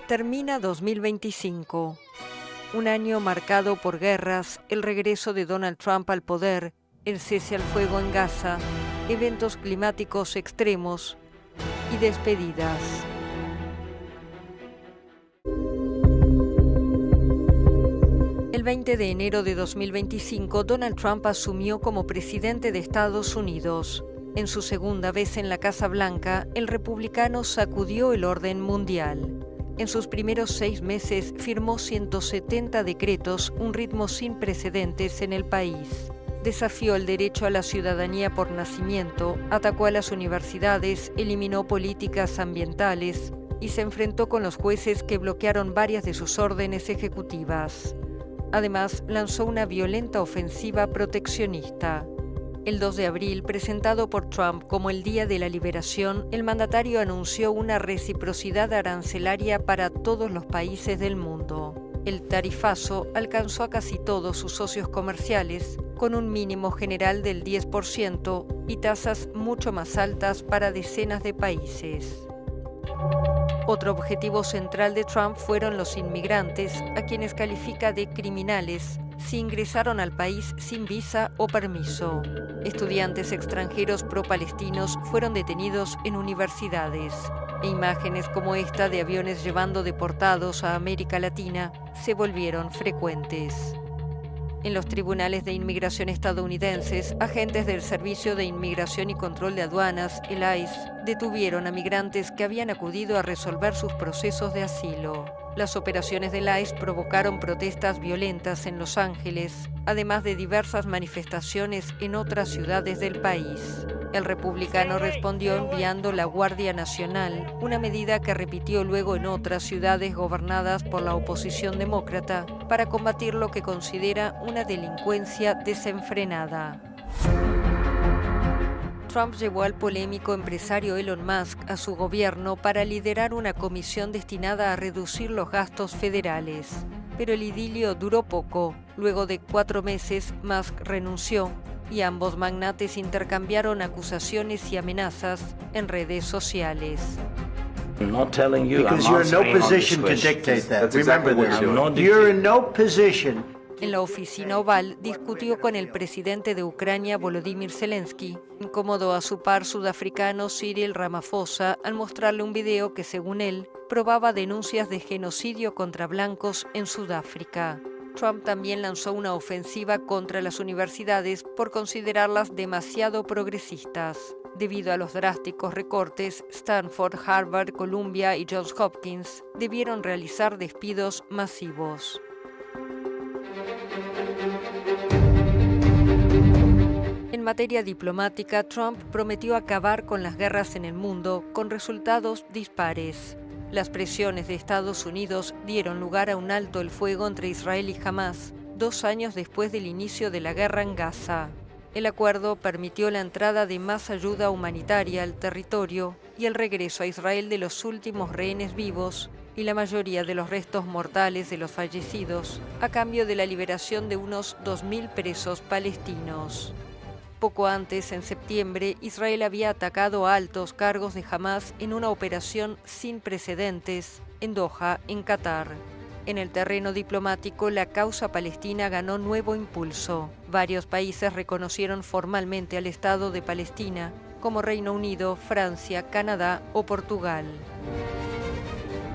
Termina 2025, un año marcado por guerras, el regreso de Donald Trump al poder, el cese al fuego en Gaza, eventos climáticos extremos y despedidas. El 20 de enero de 2025, Donald Trump asumió como presidente de Estados Unidos. En su segunda vez en la Casa Blanca, el republicano sacudió el orden mundial. En sus primeros 6 meses firmó 170 decretos, un ritmo sin precedentes en el país. Desafió el derecho a la ciudadanía por nacimiento, atacó a las universidades, eliminó políticas ambientales y se enfrentó con los jueces que bloquearon varias de sus órdenes ejecutivas. Además, lanzó una violenta ofensiva proteccionista. El 2 de abril, presentado por Trump como el Día de la Liberación, el mandatario anunció una reciprocidad arancelaria para todos los países del mundo. El tarifazo alcanzó a casi todos sus socios comerciales, con un mínimo general del 10% y tasas mucho más altas para decenas de países. Otro objetivo central de Trump fueron los inmigrantes, a quienes califica de criminales si ingresaron al país sin visa o permiso. Estudiantes extranjeros pro-palestinos fueron detenidos en universidades, e imágenes como esta de aviones llevando deportados a América Latina se volvieron frecuentes. En los tribunales de inmigración estadounidenses, agentes del Servicio de Inmigración y Control de Aduanas, el ICE, detuvieron a migrantes que habían acudido a resolver sus procesos de asilo. Las operaciones del ICE provocaron protestas violentas en Los Ángeles, además de diversas manifestaciones en otras ciudades del país. El republicano respondió enviando la Guardia Nacional, una medida que repitió luego en otras ciudades gobernadas por la oposición demócrata, para combatir lo que considera una delincuencia desenfrenada. Trump llevó al polémico empresario Elon Musk a su gobierno para liderar una comisión destinada a reducir los gastos federales. Pero el idilio duró poco. Luego de 4 meses, Musk renunció y ambos magnates intercambiaron acusaciones y amenazas en redes sociales. I'm not telling you. Because you're in no position to dictate that. Remember this. You're in no position. En la oficina oval discutió con el presidente de Ucrania, Volodymyr Zelensky. Incomodó a su par sudafricano Cyril Ramaphosa al mostrarle un video que, según él, probaba denuncias de genocidio contra blancos en Sudáfrica. Trump también lanzó una ofensiva contra las universidades por considerarlas demasiado progresistas. Debido a los drásticos recortes, Stanford, Harvard, Columbia y Johns Hopkins debieron realizar despidos masivos. En materia diplomática, Trump prometió acabar con las guerras en el mundo con resultados dispares. Las presiones de Estados Unidos dieron lugar a un alto el fuego entre Israel y Hamás, 2 años después del inicio de la guerra en Gaza. El acuerdo permitió la entrada de más ayuda humanitaria al territorio y el regreso a Israel de los últimos rehenes vivos y la mayoría de los restos mortales de los fallecidos, a cambio de la liberación de unos 2.000 presos palestinos. Poco antes, en septiembre, Israel había atacado a altos cargos de Hamás en una operación sin precedentes en Doha, en Qatar. En el terreno diplomático, la causa palestina ganó nuevo impulso. Varios países reconocieron formalmente al Estado de Palestina, como Reino Unido, Francia, Canadá o Portugal.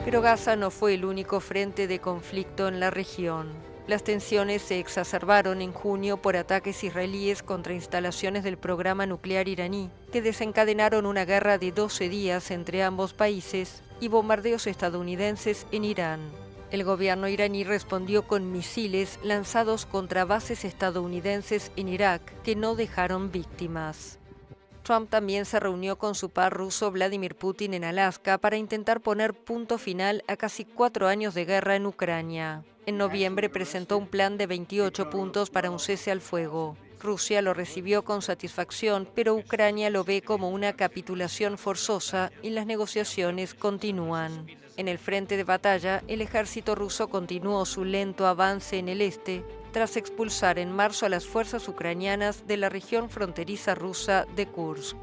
Pero Gaza no fue el único frente de conflicto en la región. Las tensiones se exacerbaron en junio por ataques israelíes contra instalaciones del programa nuclear iraní, que desencadenaron una guerra de 12 días entre ambos países y bombardeos estadounidenses en Irán. El gobierno iraní respondió con misiles lanzados contra bases estadounidenses en Irak, que no dejaron víctimas. Trump también se reunió con su par ruso Vladimir Putin en Alaska para intentar poner punto final a casi 4 años de guerra en Ucrania. En noviembre presentó un plan de 28 puntos para un cese al fuego. Rusia lo recibió con satisfacción, pero Ucrania lo ve como una capitulación forzosa y las negociaciones continúan. En el frente de batalla, el ejército ruso continuó su lento avance en el este, tras expulsar en marzo a las fuerzas ucranianas de la región fronteriza rusa de Kursk.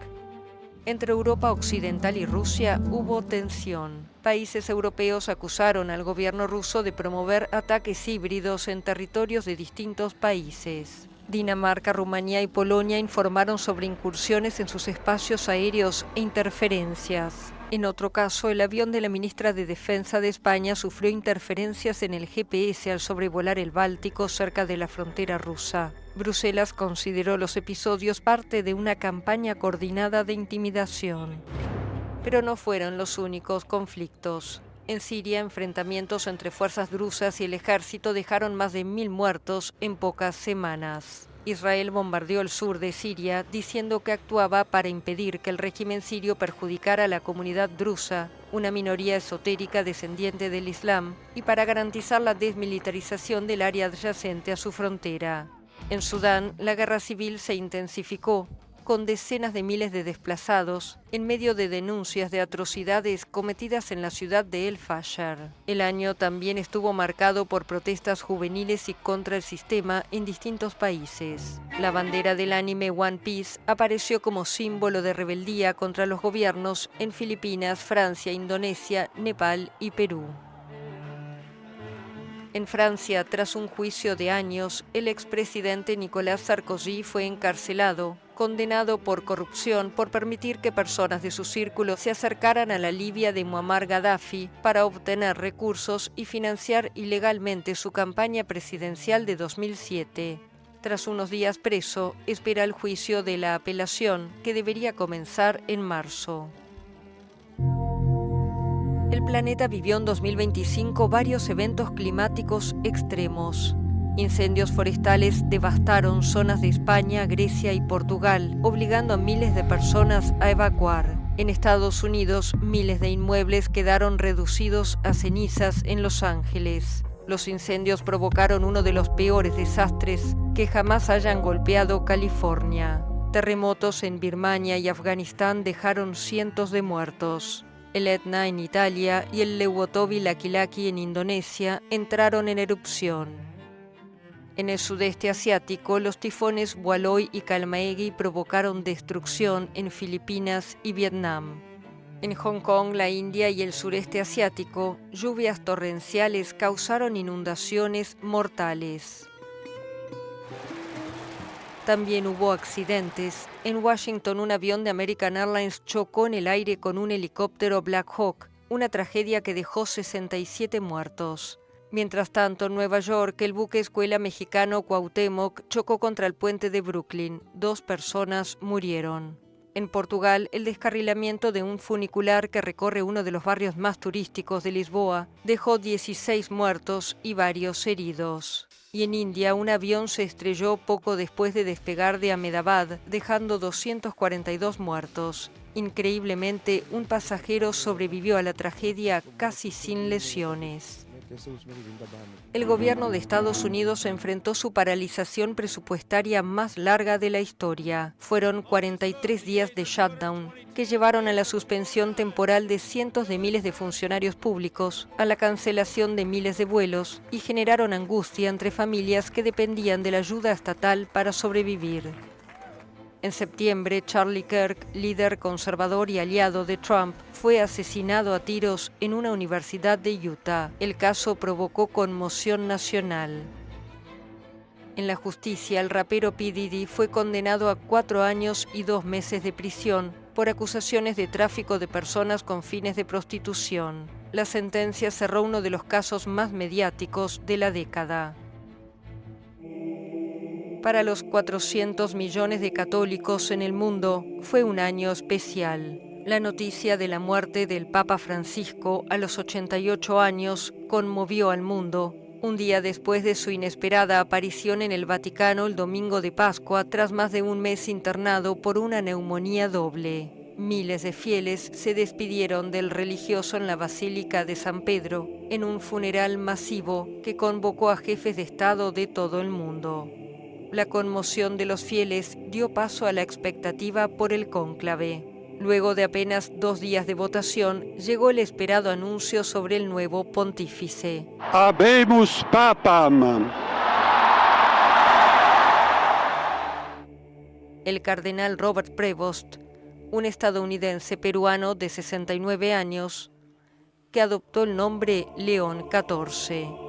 Entre Europa Occidental y Rusia hubo tensión. Países europeos acusaron al gobierno ruso de promover ataques híbridos en territorios de distintos países. Dinamarca, Rumanía y Polonia informaron sobre incursiones en sus espacios aéreos e interferencias. En otro caso, el avión de la ministra de Defensa de España sufrió interferencias en el GPS al sobrevolar el Báltico cerca de la frontera rusa. Bruselas consideró los episodios parte de una campaña coordinada de intimidación. Pero no fueron los únicos conflictos. En Siria, enfrentamientos entre fuerzas drusas y el ejército dejaron más de 1000 muertos en pocas semanas. Israel bombardeó el sur de Siria diciendo que actuaba para impedir que el régimen sirio perjudicara a la comunidad drusa, una minoría esotérica descendiente del Islam, y para garantizar la desmilitarización del área adyacente a su frontera. En Sudán, la guerra civil se intensificó, con decenas de miles de desplazados, en medio de denuncias de atrocidades cometidas en la ciudad de El Fasher. El año también estuvo marcado por protestas juveniles y contra el sistema en distintos países. La bandera del anime One Piece apareció como símbolo de rebeldía contra los gobiernos en Filipinas, Francia, Indonesia, Nepal y Perú. En Francia, tras un juicio de años, el expresidente Nicolas Sarkozy fue encarcelado, condenado por corrupción por permitir que personas de su círculo se acercaran a la Libia de Muammar Gaddafi para obtener recursos y financiar ilegalmente su campaña presidencial de 2007. Tras unos días preso, espera el juicio de la apelación, que debería comenzar en marzo. El planeta vivió en 2025 varios eventos climáticos extremos. Incendios forestales devastaron zonas de España, Grecia y Portugal, obligando a miles de personas a evacuar. En Estados Unidos, miles de inmuebles quedaron reducidos a cenizas en Los Ángeles. Los incendios provocaron uno de los peores desastres que jamás hayan golpeado California. Terremotos en Birmania y Afganistán dejaron cientos de muertos. El Etna en Italia y el Lewotowil-Akilaki en Indonesia entraron en erupción. En el sudeste asiático, los tifones Waloi y Kalmaegi provocaron destrucción en Filipinas y Vietnam. En Hong Kong, la India y el sureste asiático, lluvias torrenciales causaron inundaciones mortales. También hubo accidentes. En Washington, un avión de American Airlines chocó en el aire con un helicóptero Black Hawk, una tragedia que dejó 67 muertos. Mientras tanto, en Nueva York, el buque escuela mexicano Cuauhtémoc chocó contra el puente de Brooklyn. 2 personas murieron. En Portugal, el descarrilamiento de un funicular que recorre uno de los barrios más turísticos de Lisboa dejó 16 muertos y varios heridos. Y en India, un avión se estrelló poco después de despegar de Ahmedabad, dejando 242 muertos. Increíblemente, un pasajero sobrevivió a la tragedia casi sin lesiones. El gobierno de Estados Unidos enfrentó su paralización presupuestaria más larga de la historia. Fueron 43 días de shutdown, que llevaron a la suspensión temporal de cientos de miles de funcionarios públicos, a la cancelación de miles de vuelos y generaron angustia entre familias que dependían de la ayuda estatal para sobrevivir. En septiembre, Charlie Kirk, líder conservador y aliado de Trump, fue asesinado a tiros en una universidad de Utah. El caso provocó conmoción nacional. En la justicia, el rapero P. Diddy fue condenado a 4 años y 2 meses de prisión por acusaciones de tráfico de personas con fines de prostitución. La sentencia cerró uno de los casos más mediáticos de la década. Para los 400 millones de católicos en el mundo, fue un año especial. La noticia de la muerte del Papa Francisco a los 88 años conmovió al mundo, un día después de su inesperada aparición en el Vaticano el domingo de Pascua, tras más de un mes internado por una neumonía doble. Miles de fieles se despidieron del religioso en la Basílica de San Pedro, en un funeral masivo que convocó a jefes de Estado de todo el mundo. La conmoción de los fieles dio paso a la expectativa por el cónclave. Luego de apenas 2 días de votación, llegó el esperado anuncio sobre el nuevo pontífice. Habemus Papam. El cardenal Robert Prevost un estadounidense peruano de 69 años que adoptó el nombre León XIV.